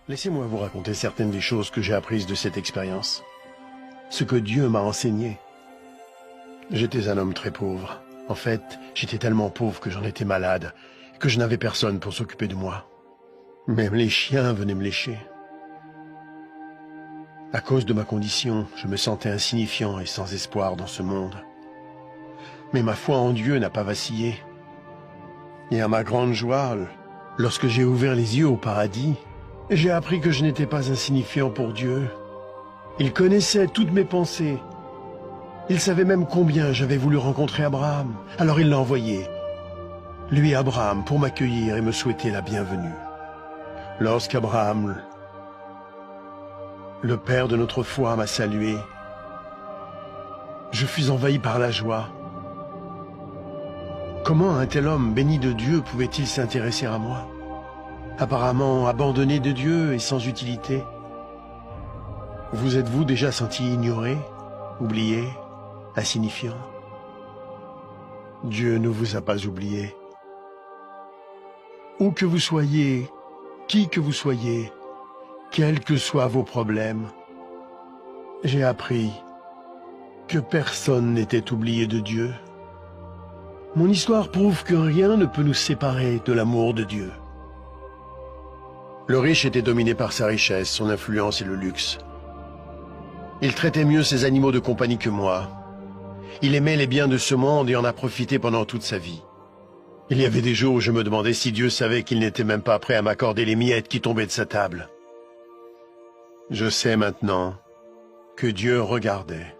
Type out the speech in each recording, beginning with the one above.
Laissez-moi vous raconter certaines des choses que j'ai apprises de cette expérience. Ce que Dieu m'a enseigné. J'étais un homme très pauvre. En fait, j'étais tellement pauvre que j'en étais malade, que je n'avais personne pour s'occuper de moi. Même les chiens venaient me lécher. À cause de ma condition, je me sentais insignifiant et sans espoir dans ce monde. Mais ma foi en Dieu n'a pas vacillé. Et à ma grande joie, lorsque j'ai ouvert les yeux au paradis, j'ai appris que je n'étais pas insignifiant pour Dieu. Il connaissait toutes mes pensées. Il savait même combien j'avais voulu rencontrer Abraham. Alors il l'a envoyé, lui Abraham, pour m'accueillir et me souhaiter la bienvenue. Lorsqu'Abraham, le père de notre foi, m'a salué, je fus envahi par la joie. Comment un tel homme béni de Dieu pouvait-il s'intéresser à moi? Apparemment abandonné de Dieu et sans utilité. Vous êtes-vous déjà senti ignoré, oublié, insignifiant? Dieu ne vous a pas oublié. Où que vous soyez, qui que vous soyez, quels que soient vos problèmes, j'ai appris que personne n'était oublié de Dieu. Mon histoire prouve que rien ne peut nous séparer de l'amour de Dieu. Le riche était dominé par sa richesse, son influence et le luxe. Il traitait mieux ses animaux de compagnie que moi. Il aimait les biens de ce monde et en a profité pendant toute sa vie. Il y avait des jours où je me demandais si Dieu savait qu'il n'était même pas prêt à m'accorder les miettes qui tombaient de sa table. Je sais maintenant que Dieu regardait.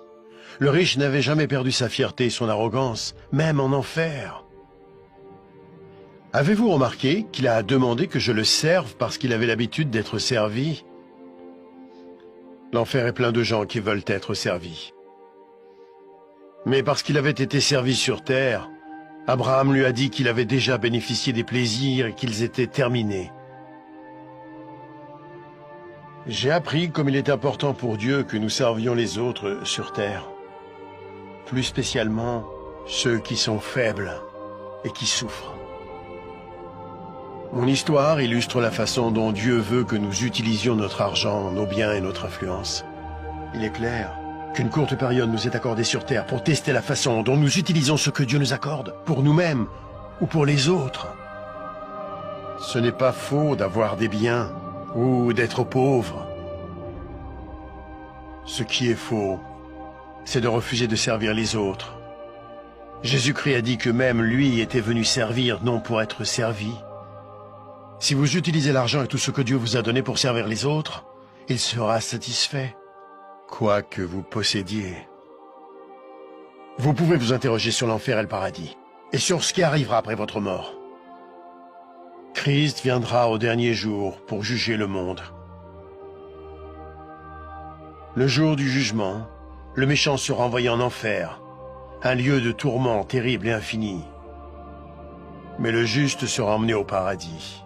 Le riche n'avait jamais perdu sa fierté et son arrogance, même en enfer. Avez-vous remarqué qu'il a demandé que je le serve parce qu'il avait l'habitude d'être servi? L'enfer est plein de gens qui veulent être servis. Mais parce qu'il avait été servi sur terre, Abraham lui a dit qu'il avait déjà bénéficié des plaisirs et qu'ils étaient terminés. J'ai appris comme il est important pour Dieu que nous servions les autres sur terre. Plus spécialement ceux qui sont faibles et qui souffrent. Mon histoire illustre la façon dont Dieu veut que nous utilisions notre argent, nos biens et notre influence. Il est clair qu'une courte période nous est accordée sur terre pour tester la façon dont nous utilisons ce que Dieu nous accorde, pour nous-mêmes ou pour les autres. Ce n'est pas faux d'avoir des biens ou d'être pauvre. Ce qui est faux, c'est de refuser de servir les autres. Jésus-Christ a dit que même lui était venu servir, non pour être servi. Si vous utilisez l'argent et tout ce que Dieu vous a donné pour servir les autres, il sera satisfait, quoi que vous possédiez. Vous pouvez vous interroger sur l'enfer et le paradis, et sur ce qui arrivera après votre mort. Christ viendra au dernier jour pour juger le monde. Le jour du jugement, le méchant sera envoyé en enfer, un lieu de tourment terrible et infini. Mais le juste sera emmené au paradis.